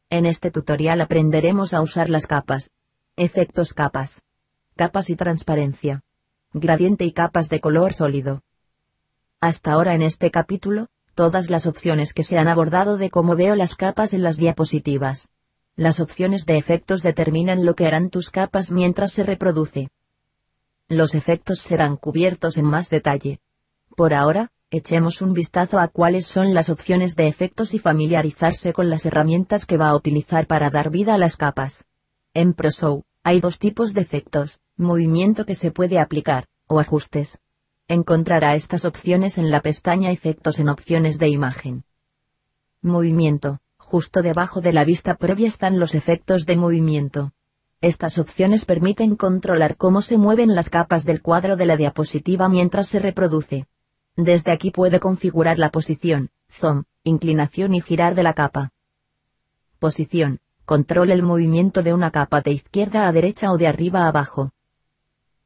En este tutorial aprenderemos a usar las capas, efectos capas, capas y transparencia, gradiente y capas de color sólido. Hasta ahora en este capítulo, todas las opciones que se han abordado de cómo veo las capas en las diapositivas. Las opciones de efectos determinan lo que harán tus capas mientras se reproduce. Los efectos serán cubiertos en más detalle. Por ahora, echemos un vistazo a cuáles son las opciones de efectos y familiarizarse con las herramientas que va a utilizar para dar vida a las capas. En ProShow, hay dos tipos de efectos: movimiento que se puede aplicar, o ajustes. Encontrará estas opciones en la pestaña Efectos en Opciones de Imagen. Movimiento. Justo debajo de la vista previa están los efectos de movimiento. Estas opciones permiten controlar cómo se mueven las capas del cuadro de la diapositiva mientras se reproduce. Desde aquí puede configurar la posición, zoom, inclinación y girar de la capa. Posición. Controla el movimiento de una capa de izquierda a derecha o de arriba a abajo.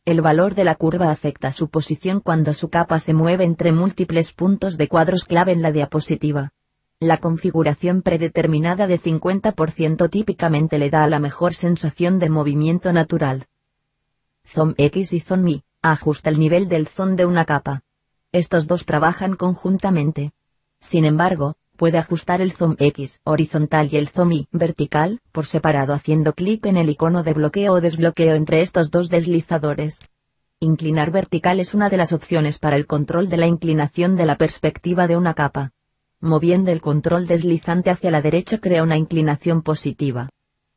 El valor de la curva afecta su posición cuando su capa se mueve entre múltiples puntos de cuadros clave en la diapositiva. La configuración predeterminada de 50% típicamente le da la mejor sensación de movimiento natural. Zoom X y Zoom Y, ajusta el nivel del zoom de una capa. Estos dos trabajan conjuntamente. Sin embargo, puede ajustar el Zoom X horizontal y el Zoom Y vertical por separado haciendo clic en el icono de bloqueo o desbloqueo entre estos dos deslizadores. Inclinar vertical es una de las opciones para el control de la inclinación de la perspectiva de una capa. Moviendo el control deslizante hacia la derecha crea una inclinación positiva.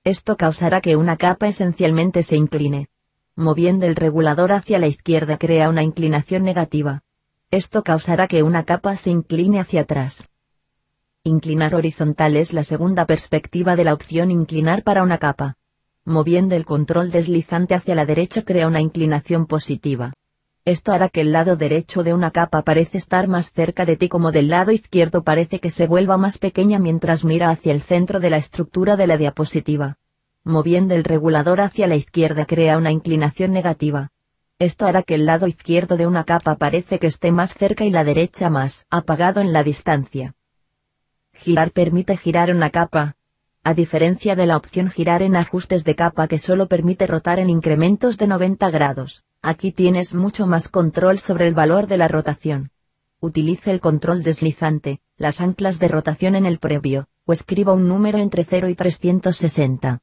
Esto causará que una capa esencialmente se incline. Moviendo el regulador hacia la izquierda crea una inclinación negativa. Esto causará que una capa se incline hacia atrás. Inclinar horizontal es la segunda perspectiva de la opción inclinar para una capa. Moviendo el control deslizante hacia la derecha crea una inclinación positiva. Esto hará que el lado derecho de una capa parece estar más cerca de ti como del lado izquierdo parece que se vuelva más pequeña mientras mira hacia el centro de la estructura de la diapositiva. Moviendo el regulador hacia la izquierda crea una inclinación negativa. Esto hará que el lado izquierdo de una capa parece que esté más cerca y la derecha más apagado en la distancia. Girar permite girar una capa. A diferencia de la opción girar en ajustes de capa que solo permite rotar en incrementos de 90 grados, aquí tienes mucho más control sobre el valor de la rotación. Utilice el control deslizante, las anclas de rotación en el previo, o escriba un número entre 0 y 360.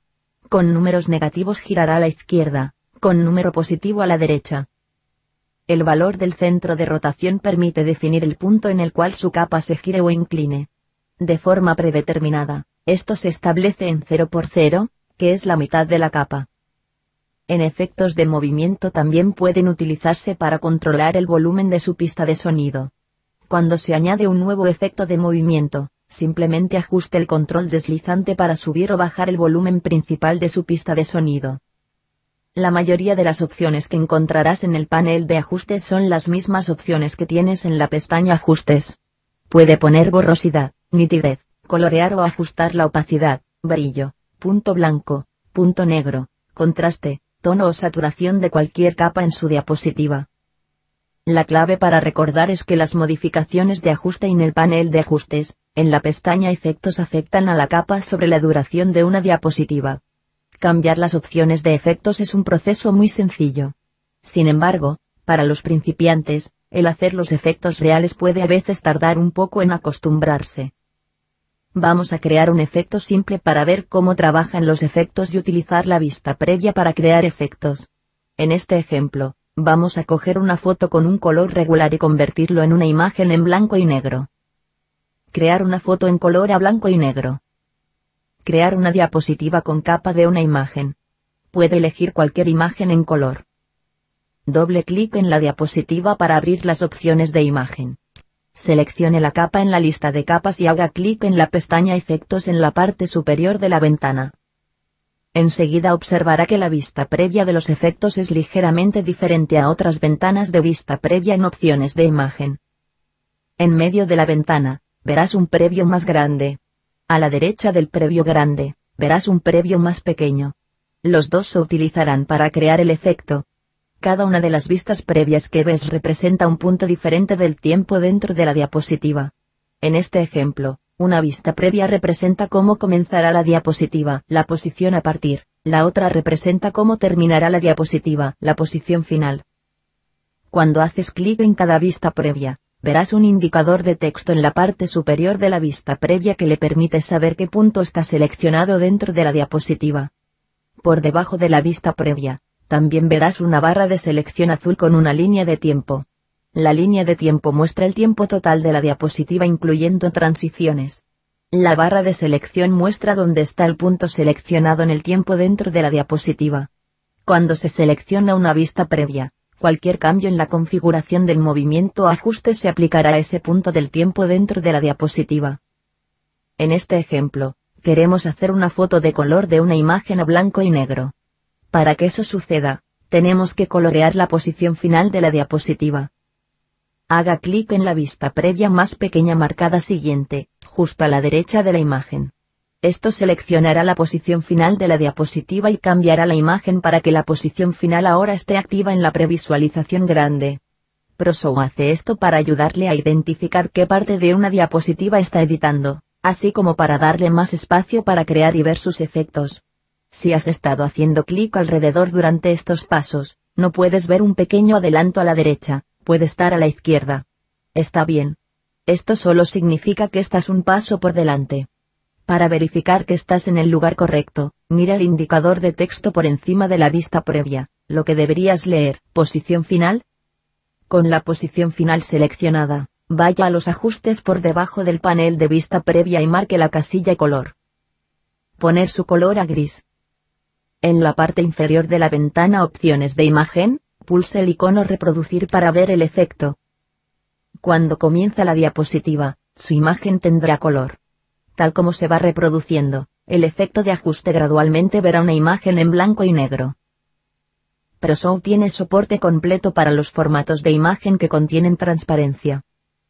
Con números negativos girará a la izquierda, con número positivo a la derecha. El valor del centro de rotación permite definir el punto en el cual su capa se gire o incline. De forma predeterminada, esto se establece en 0 por 0, que es la mitad de la capa. En efectos de movimiento también pueden utilizarse para controlar el volumen de su pista de sonido. Cuando se añade un nuevo efecto de movimiento, simplemente ajuste el control deslizante para subir o bajar el volumen principal de su pista de sonido. La mayoría de las opciones que encontrarás en el panel de ajustes son las mismas opciones que tienes en la pestaña Ajustes. Puede poner borrosidad, nitidez, colorear o ajustar la opacidad, brillo, punto blanco, punto negro, contraste, tono o saturación de cualquier capa en su diapositiva. La clave para recordar es que las modificaciones de ajuste en el panel de ajustes, en la pestaña Efectos afectan a la capa sobre la duración de una diapositiva. Cambiar las opciones de efectos es un proceso muy sencillo. Sin embargo, para los principiantes, el hacer los efectos reales puede a veces tardar un poco en acostumbrarse. Vamos a crear un efecto simple para ver cómo trabajan los efectos y utilizar la vista previa para crear efectos. En este ejemplo, vamos a coger una foto con un color regular y convertirlo en una imagen en blanco y negro. Crear una foto en color a blanco y negro. Crear una diapositiva con capa de una imagen. Puede elegir cualquier imagen en color. Doble clic en la diapositiva para abrir las opciones de imagen. Seleccione la capa en la lista de capas y haga clic en la pestaña Efectos en la parte superior de la ventana. Enseguida observará que la vista previa de los efectos es ligeramente diferente a otras ventanas de vista previa en opciones de imagen. En medio de la ventana, verás un previo más grande. A la derecha del previo grande, verás un previo más pequeño. Los dos se utilizarán para crear el efecto. Cada una de las vistas previas que ves representa un punto diferente del tiempo dentro de la diapositiva. En este ejemplo, Una vista previa representa cómo comenzará la diapositiva, la posición a partir, la otra representa cómo terminará la diapositiva, la posición final. Cuando haces clic en cada vista previa, verás un indicador de texto en la parte superior de la vista previa que le permite saber qué punto está seleccionado dentro de la diapositiva. Por debajo de la vista previa, también verás una barra de selección azul con una línea de tiempo. La línea de tiempo muestra el tiempo total de la diapositiva incluyendo transiciones. La barra de selección muestra dónde está el punto seleccionado en el tiempo dentro de la diapositiva. Cuando se selecciona una vista previa, cualquier cambio en la configuración del movimiento o ajuste se aplicará a ese punto del tiempo dentro de la diapositiva. En este ejemplo, queremos hacer una foto de color de una imagen a blanco y negro. Para que eso suceda, tenemos que colorear la posición final de la diapositiva. Haga clic en la vista previa más pequeña marcada siguiente, justo a la derecha de la imagen. Esto seleccionará la posición final de la diapositiva y cambiará la imagen para que la posición final ahora esté activa en la previsualización grande. ProShow hace esto para ayudarle a identificar qué parte de una diapositiva está editando, así como para darle más espacio para crear y ver sus efectos. Si has estado haciendo clic alrededor durante estos pasos, no puedes ver un pequeño adelanto a la derecha, puede estar a la izquierda. Está bien. Esto solo significa que estás un paso por delante. Para verificar que estás en el lugar correcto, mira el indicador de texto por encima de la vista previa, lo que deberías leer, posición final. Con la posición final seleccionada, vaya a los ajustes por debajo del panel de vista previa y marque la casilla color. Poner su color a gris. En la parte inferior de la ventana Opciones de imagen, pulse el icono Reproducir para ver el efecto. Cuando comienza la diapositiva, su imagen tendrá color. Tal como se va reproduciendo, el efecto de ajuste gradualmente verá una imagen en blanco y negro. ProShow tiene soporte completo para los formatos de imagen que contienen transparencia.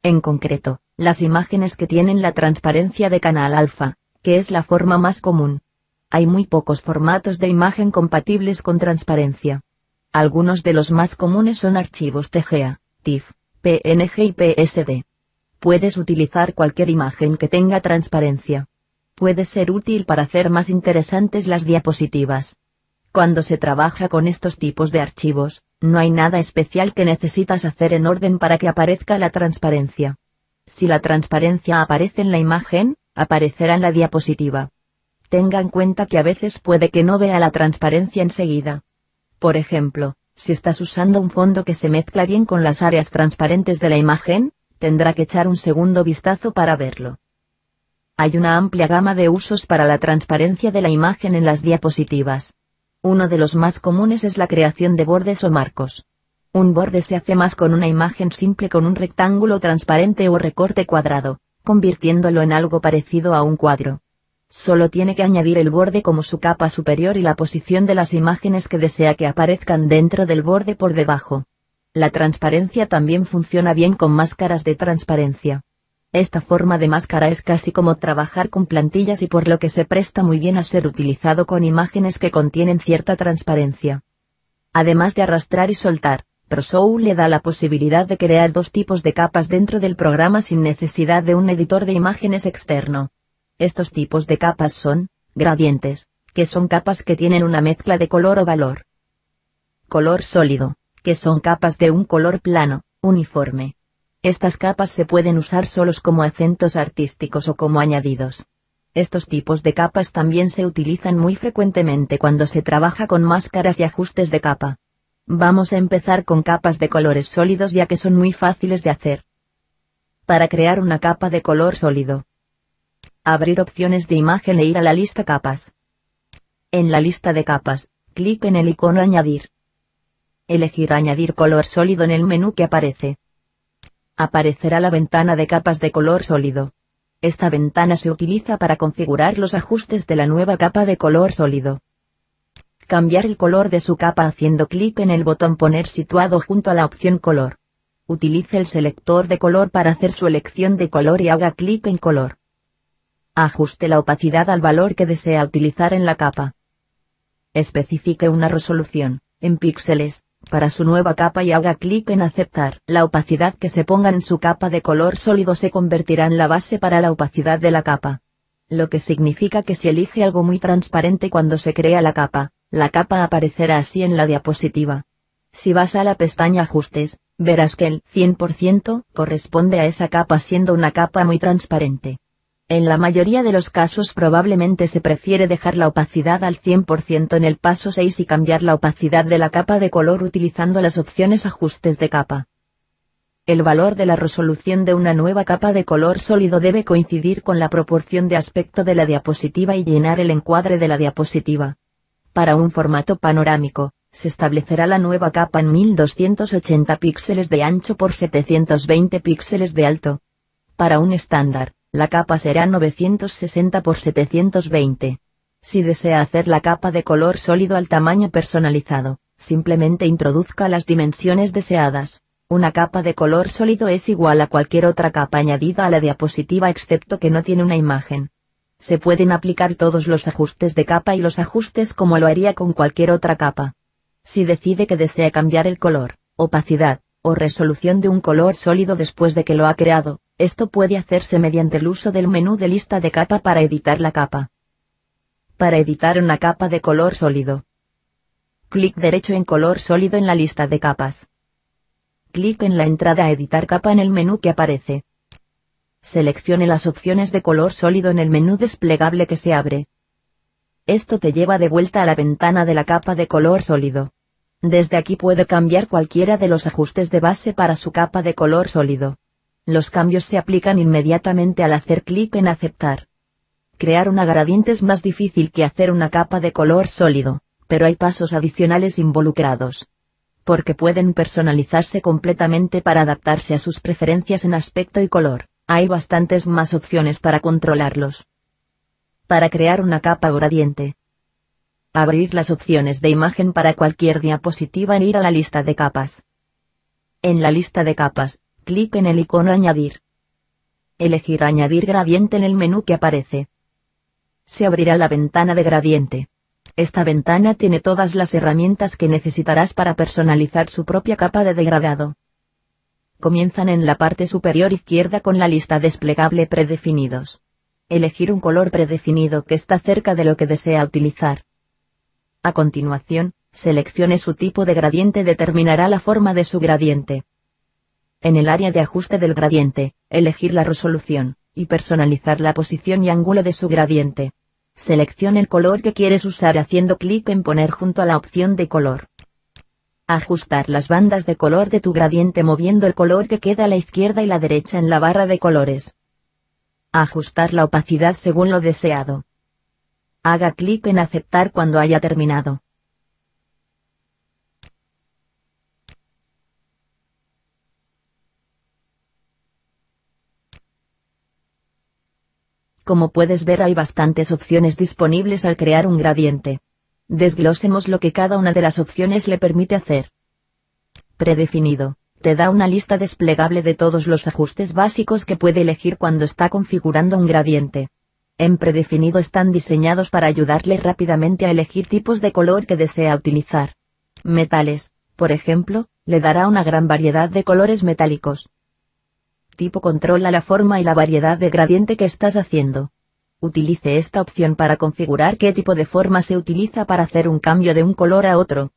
En concreto, las imágenes que tienen la transparencia de canal alfa, que es la forma más común. Hay muy pocos formatos de imagen compatibles con transparencia. Algunos de los más comunes son archivos TGA, TIFF, PNG y PSD. Puedes utilizar cualquier imagen que tenga transparencia. Puede ser útil para hacer más interesantes las diapositivas. Cuando se trabaja con estos tipos de archivos, no hay nada especial que necesitas hacer en orden para que aparezca la transparencia. Si la transparencia aparece en la imagen, aparecerá en la diapositiva. Tenga en cuenta que a veces puede que no vea la transparencia enseguida. Por ejemplo, si estás usando un fondo que se mezcla bien con las áreas transparentes de la imagen, tendrá que echar un segundo vistazo para verlo. Hay una amplia gama de usos para la transparencia de la imagen en las diapositivas. Uno de los más comunes es la creación de bordes o marcos. Un borde se hace más con una imagen simple con un rectángulo transparente o recorte cuadrado, convirtiéndolo en algo parecido a un cuadro. Solo tiene que añadir el borde como su capa superior y la posición de las imágenes que desea que aparezcan dentro del borde por debajo. La transparencia también funciona bien con máscaras de transparencia. Esta forma de máscara es casi como trabajar con plantillas y por lo que se presta muy bien a ser utilizado con imágenes que contienen cierta transparencia. Además de arrastrar y soltar, ProShow le da la posibilidad de crear dos tipos de capas dentro del programa sin necesidad de un editor de imágenes externo. Estos tipos de capas son gradientes, que son capas que tienen una mezcla de color o valor. Color sólido, que son capas de un color plano, uniforme. Estas capas se pueden usar solos como acentos artísticos o como añadidos. Estos tipos de capas también se utilizan muy frecuentemente cuando se trabaja con máscaras y ajustes de capa. Vamos a empezar con capas de colores sólidos ya que son muy fáciles de hacer. Para crear una capa de color sólido, abrir opciones de imagen e ir a la lista capas. En la lista de capas, clic en el icono Añadir. Elegir Añadir color sólido en el menú que aparece. Aparecerá la ventana de capas de color sólido. Esta ventana se utiliza para configurar los ajustes de la nueva capa de color sólido. Cambiar el color de su capa haciendo clic en el botón Poner situado junto a la opción Color. Utilice el selector de color para hacer su elección de color y haga clic en Color. Ajuste la opacidad al valor que desea utilizar en la capa. Especifique una resolución, en píxeles, para su nueva capa y haga clic en aceptar. La opacidad que se ponga en su capa de color sólido se convertirá en la base para la opacidad de la capa. Lo que significa que si elige algo muy transparente cuando se crea la capa aparecerá así en la diapositiva. Si vas a la pestaña Ajustes, verás que el 100% corresponde a esa capa siendo una capa muy transparente. En la mayoría de los casos probablemente se prefiere dejar la opacidad al 100% en el paso 6 y cambiar la opacidad de la capa de color utilizando las opciones Ajustes de capa. El valor de la resolución de una nueva capa de color sólido debe coincidir con la proporción de aspecto de la diapositiva y llenar el encuadre de la diapositiva. Para un formato panorámico, se establecerá la nueva capa en 1280 píxeles de ancho por 720 píxeles de alto. Para un estándar, la capa será 960 por 720. Si desea hacer la capa de color sólido al tamaño personalizado, simplemente introduzca las dimensiones deseadas. Una capa de color sólido es igual a cualquier otra capa añadida a la diapositiva excepto que no tiene una imagen. Se pueden aplicar todos los ajustes de capa y los ajustes como lo haría con cualquier otra capa. Si decide que desea cambiar el color, opacidad, o resolución de un color sólido después de que lo ha creado, esto puede hacerse mediante el uso del menú de lista de capa para editar la capa. Para editar una capa de color sólido. Clic derecho en color sólido en la lista de capas. Clic en la entrada a editar capa en el menú que aparece. Seleccione las opciones de color sólido en el menú desplegable que se abre. Esto te lleva de vuelta a la ventana de la capa de color sólido. Desde aquí puede cambiar cualquiera de los ajustes de base para su capa de color sólido. Los cambios se aplican inmediatamente al hacer clic en aceptar. Crear una gradiente es más difícil que hacer una capa de color sólido, pero hay pasos adicionales involucrados. Porque pueden personalizarse completamente para adaptarse a sus preferencias en aspecto y color, hay bastantes más opciones para controlarlos. Para crear una capa gradiente. Abrir las opciones de imagen para cualquier diapositiva e ir a la lista de capas. En la lista de capas, clic en el icono Añadir. Elegir Añadir gradiente en el menú que aparece. Se abrirá la ventana de gradiente. Esta ventana tiene todas las herramientas que necesitarás para personalizar su propia capa de degradado. Comienzan en la parte superior izquierda con la lista desplegable predefinidos. Elegir un color predefinido que está cerca de lo que desea utilizar. A continuación, seleccione su tipo de gradiente determinará la forma de su gradiente. En el área de ajuste del gradiente, elegir la resolución, y personalizar la posición y ángulo de su gradiente. Seleccione el color que quieres usar haciendo clic en poner junto a la opción de color. Ajustar las bandas de color de tu gradiente moviendo el color que queda a la izquierda y la derecha en la barra de colores. Ajustar la opacidad según lo deseado. Haga clic en aceptar cuando haya terminado. Como puedes ver hay bastantes opciones disponibles al crear un gradiente. Desglosemos lo que cada una de las opciones le permite hacer. Predefinido, te da una lista desplegable de todos los ajustes básicos que puede elegir cuando está configurando un gradiente. En predefinido están diseñados para ayudarle rápidamente a elegir tipos de color que desea utilizar. Metales, por ejemplo, le dará una gran variedad de colores metálicos. Tipo controla la forma y la variedad de gradiente que estás haciendo. Utilice esta opción para configurar qué tipo de forma se utiliza para hacer un cambio de un color a otro.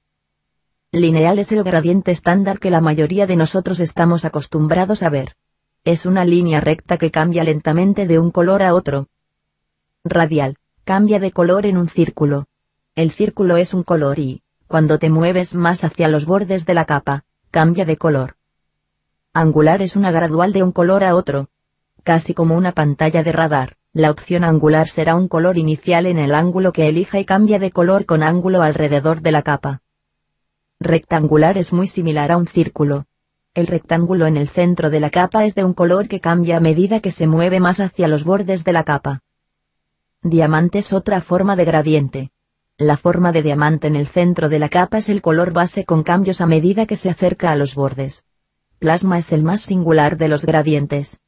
Lineal es el gradiente estándar que la mayoría de nosotros estamos acostumbrados a ver. Es una línea recta que cambia lentamente de un color a otro. Radial, cambia de color en un círculo. El círculo es un color y, cuando te mueves más hacia los bordes de la capa, cambia de color. Angular es una gradual de un color a otro. Casi como una pantalla de radar, la opción angular será un color inicial en el ángulo que elija y cambia de color con ángulo alrededor de la capa. Rectangular es muy similar a un círculo. El rectángulo en el centro de la capa es de un color que cambia a medida que se mueve más hacia los bordes de la capa. Diamante es otra forma de gradiente. La forma de diamante en el centro de la capa es el color base con cambios a medida que se acerca a los bordes. Plasma es el más singular de los gradientes.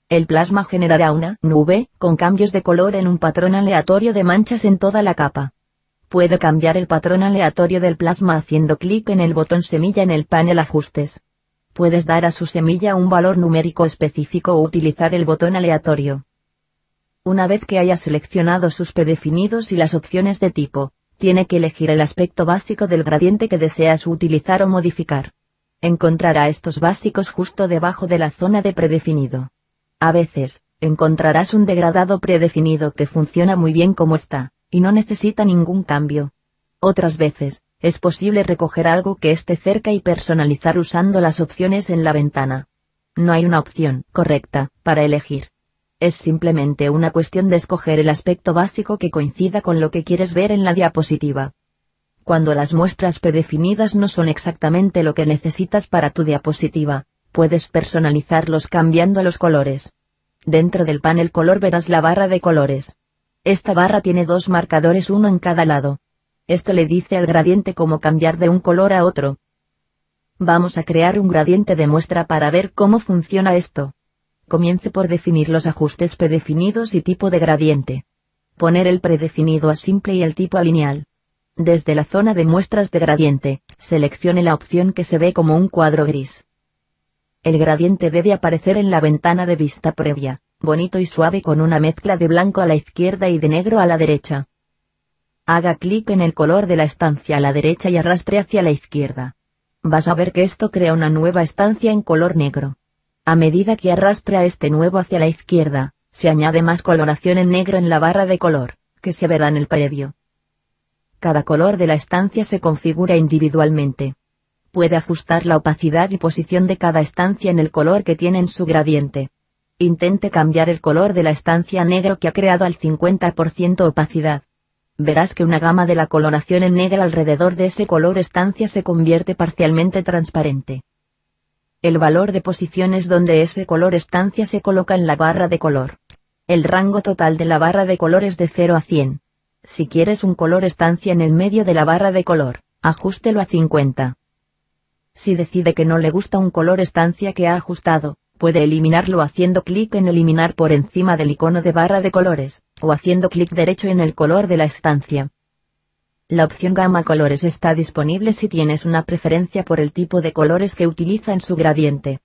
El plasma generará una nube con cambios de color en un patrón aleatorio de manchas en toda la capa. Puede cambiar el patrón aleatorio del plasma haciendo clic en el botón semilla en el panel Ajustes. Puedes dar a su semilla un valor numérico específico o utilizar el botón aleatorio. Una vez que haya seleccionado sus predefinidos y las opciones de tipo, tiene que elegir el aspecto básico del gradiente que deseas utilizar o modificar. Encontrará estos básicos justo debajo de la zona de predefinido. A veces, encontrarás un degradado predefinido que funciona muy bien como está, y no necesita ningún cambio. Otras veces, es posible recoger algo que esté cerca y personalizar usando las opciones en la ventana. No hay una opción correcta para elegir. Es simplemente una cuestión de escoger el aspecto básico que coincida con lo que quieres ver en la diapositiva. Cuando las muestras predefinidas no son exactamente lo que necesitas para tu diapositiva, puedes personalizarlos cambiando los colores. Dentro del panel color verás la barra de colores. Esta barra tiene dos marcadores, uno en cada lado. Esto le dice al gradiente cómo cambiar de un color a otro. Vamos a crear un gradiente de muestra para ver cómo funciona esto. Comience por definir los ajustes predefinidos y tipo de gradiente. Poner el predefinido a simple y el tipo a lineal. Desde la zona de muestras de gradiente, seleccione la opción que se ve como un cuadro gris. El gradiente debe aparecer en la ventana de vista previa, bonito y suave con una mezcla de blanco a la izquierda y de negro a la derecha. Haga clic en el color de la estancia a la derecha y arrastre hacia la izquierda. Vas a ver que esto crea una nueva estancia en color negro. A medida que arrastra este nuevo hacia la izquierda, se añade más coloración en negro en la barra de color, que se verá en el previo. Cada color de la estancia se configura individualmente. Puede ajustar la opacidad y posición de cada estancia en el color que tiene en su gradiente. Intente cambiar el color de la estancia negro que ha creado al 50% opacidad. Verás que una gama de la coloración en negro alrededor de ese color estancia se convierte parcialmente transparente. El valor de posición es donde ese color estancia se coloca en la barra de color. El rango total de la barra de color es de 0 a 100. Si quieres un color estancia en el medio de la barra de color, ajústelo a 50. Si decide que no le gusta un color estancia que ha ajustado, puede eliminarlo haciendo clic en eliminar por encima del icono de barra de colores, o haciendo clic derecho en el color de la estancia. La opción Gama Colores está disponible si tienes una preferencia por el tipo de colores que utiliza en su gradiente.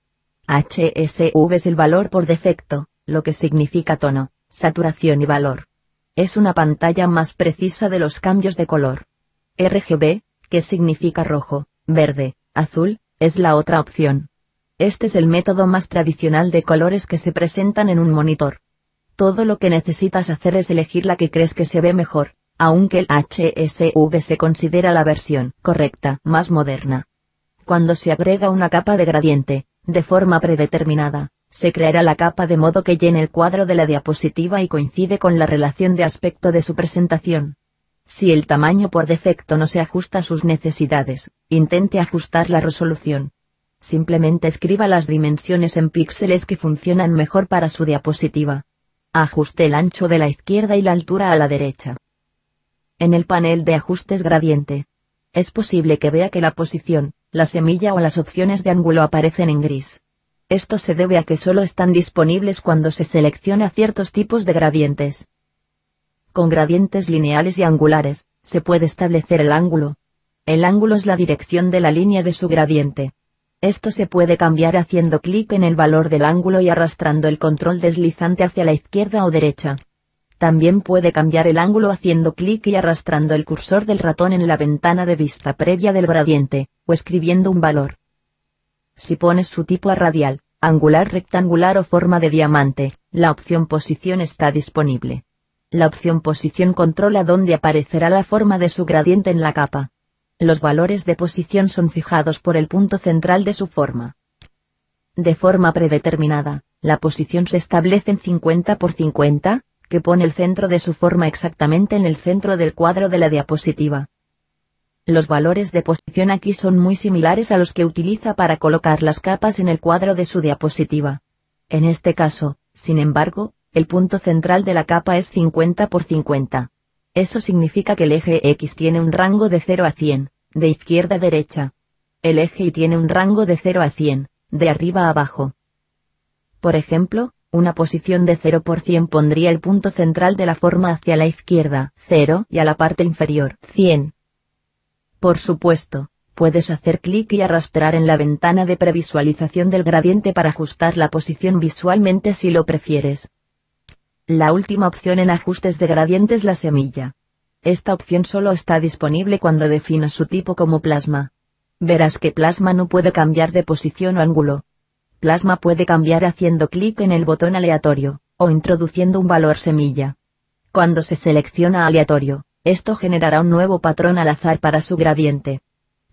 HSV es el valor por defecto, lo que significa tono, saturación y valor. Es una pantalla más precisa de los cambios de color. RGB, que significa rojo, verde, azul, es la otra opción. Este es el método más tradicional de colores que se presentan en un monitor. Todo lo que necesitas hacer es elegir la que crees que se ve mejor, aunque el HSV se considera la versión correcta, más moderna. Cuando se agrega una capa de gradiente, de forma predeterminada, se creará la capa de modo que llene el cuadro de la diapositiva y coincide con la relación de aspecto de su presentación. Si el tamaño por defecto no se ajusta a sus necesidades, intente ajustar la resolución. Simplemente escriba las dimensiones en píxeles que funcionan mejor para su diapositiva. Ajuste el ancho de la izquierda y la altura a la derecha. En el panel de ajustes gradiente, es posible que vea que la posición, la semilla o las opciones de ángulo aparecen en gris. Esto se debe a que solo están disponibles cuando se selecciona ciertos tipos de gradientes. Con gradientes lineales y angulares, se puede establecer el ángulo. El ángulo es la dirección de la línea de su gradiente. Esto se puede cambiar haciendo clic en el valor del ángulo y arrastrando el control deslizante hacia la izquierda o derecha. También puede cambiar el ángulo haciendo clic y arrastrando el cursor del ratón en la ventana de vista previa del gradiente, o escribiendo un valor. Si pones su tipo a radial, angular, rectangular o forma de diamante, la opción posición está disponible. La opción posición controla dónde aparecerá la forma de su gradiente en la capa. Los valores de posición son fijados por el punto central de su forma. De forma predeterminada, la posición se establece en 50 por 50, que pone el centro de su forma exactamente en el centro del cuadro de la diapositiva. Los valores de posición aquí son muy similares a los que utiliza para colocar las capas en el cuadro de su diapositiva. En este caso, sin embargo, el punto central de la capa es 50 por 50. Eso significa que el eje X tiene un rango de 0 a 100, de izquierda a derecha. El eje Y tiene un rango de 0 a 100, de arriba a abajo. Por ejemplo, Una posición de 0% pondría el punto central de la forma hacia la izquierda, 0, y a la parte inferior, 100. Por supuesto, puedes hacer clic y arrastrar en la ventana de previsualización del gradiente para ajustar la posición visualmente si lo prefieres. La última opción en ajustes de gradiente es la semilla. Esta opción solo está disponible cuando definas su tipo como plasma. Verás que plasma no puede cambiar de posición o ángulo. Plasma puede cambiar haciendo clic en el botón aleatorio, o introduciendo un valor semilla. Cuando se selecciona aleatorio, esto generará un nuevo patrón al azar para su gradiente.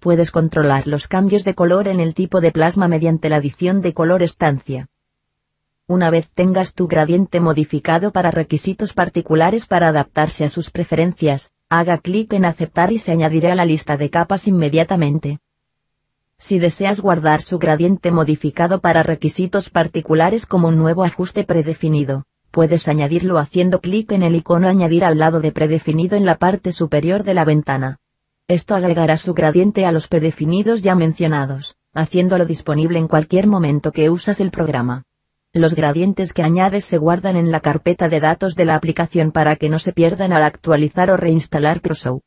Puedes controlar los cambios de color en el tipo de plasma mediante la adición de color estancia. Una vez tengas tu gradiente modificado para requisitos particulares para adaptarse a sus preferencias, haga clic en aceptar y se añadirá a la lista de capas inmediatamente. Si deseas guardar su gradiente modificado para requisitos particulares como un nuevo ajuste predefinido, puedes añadirlo haciendo clic en el icono añadir al lado de predefinido en la parte superior de la ventana. Esto agregará su gradiente a los predefinidos ya mencionados, haciéndolo disponible en cualquier momento que usas el programa. Los gradientes que añades se guardan en la carpeta de datos de la aplicación para que no se pierdan al actualizar o reinstalar Crusoe.